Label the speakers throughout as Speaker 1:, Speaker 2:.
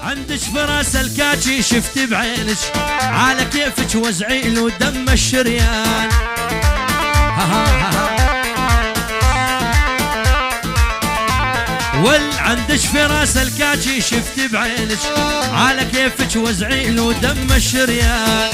Speaker 1: عندش فراس الكاتشي شفت بعينش على كيفك وزعيل ودم الشريان. عندش فراس الكاتشي شفت بعينش على كيفك وزعيل ودم الشريان.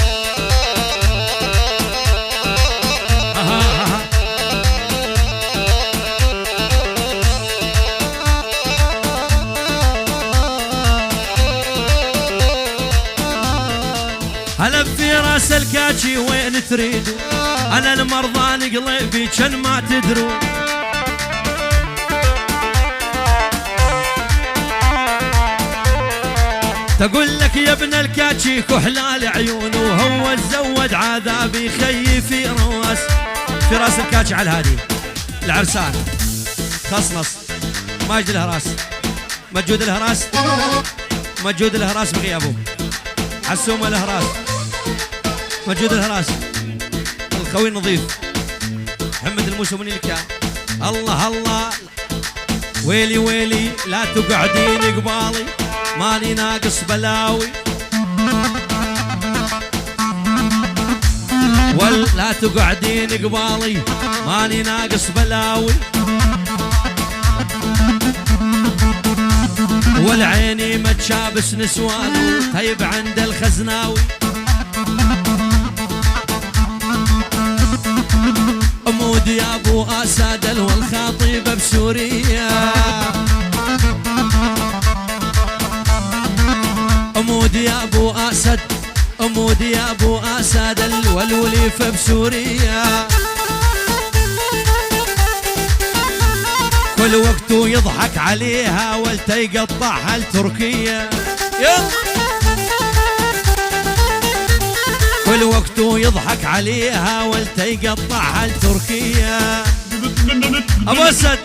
Speaker 1: هلا في راس الكاتشي وين تريدوا؟ انا المرضى نقلبي كان ما تدروا. تقول لك يا ابن الكاتشي كحلال عيونه وهو تزود عذابي خيي في رواس. في راس الكاتشي على الهادي العرسان خصنص ماجد الهراس مجود الهراس مجود الهراس بغيابه حسوم الهراس مجود الهراس الخوي النظيف محمد الموسومني لك. الله الله ويلي ويلي لا تقعدين قبالي ماني ناقص بلاوي ولا تقعدين قبالي ماني ناقص بلاوي والعيني ما تشابس نسوان طيب عند الخزناوي. أمود يا أبو أسد والخطيبة بسوريا. أمود يا أبو أسد أمود يا أبو أسد الولوليف بسوريا. كل وقته يضحك عليها والتيقطعها لتركيا. كل وقته يضحك عليها والتيقطعها لتركيا. أبو أسد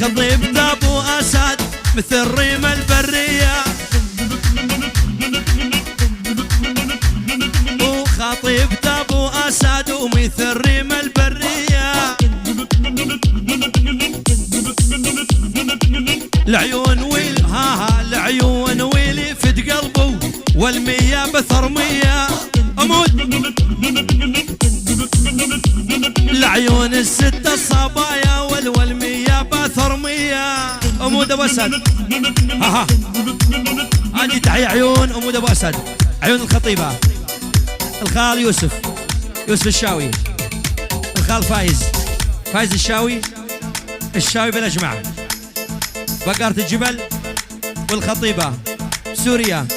Speaker 1: خطيب أبو أسد مثل ريم البرية. وخطيب أبو أسد ومثل ريم البرية. العيون ويل ها العيون ويلي فد قلبه والمية بثرمية. أمود العيون الستة الصبايا والمية بثرمية. أمود أبو أسد ها هذه تحية عيون أمود أبو أسد عيون الخطيبة. الخال يوسف الشاوي الخال فايز الشاوي بالأجمع بقارة الجبل والخطيبة سوريا.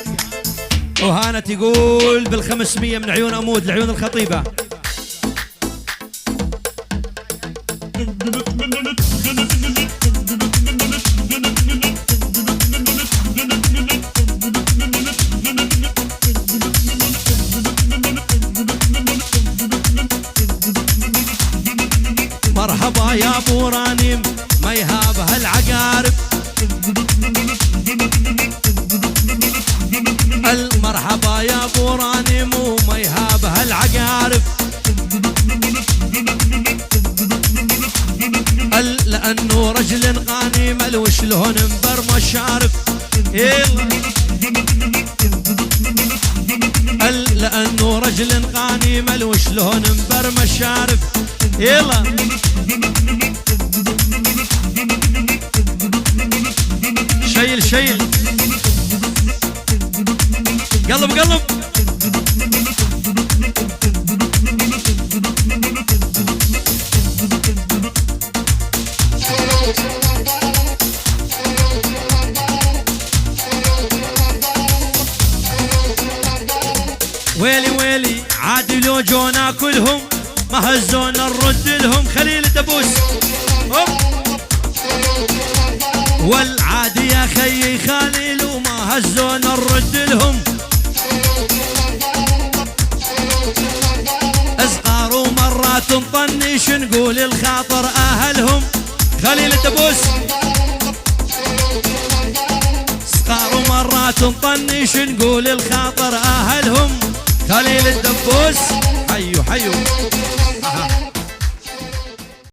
Speaker 1: وهانة تقول بال500 من عيون أمود لعيون الخطيبة. مرحبا يا ابو رانيم ما يهابها العقارب. المرحبا يا ابو رانيم وما يهابها العقارب. لانه رجل غاني ملوش لهن مبرمى الشارب. لانه رجل غاني ملوش لهن مبرمى الشارب. يلا شيل قلب ويلي عادي لو جونا كلهم ما هزونا نرد لهم خليل دبوس. والعادي يا خيي خليل وما هزونا نرد لهم. اصغار ومرات نطنش نقول الخاطر اهلهم خليل دبوس. اصغار ومرات نطنش نقول الخاطر اهلهم خليل الدبوس. حيو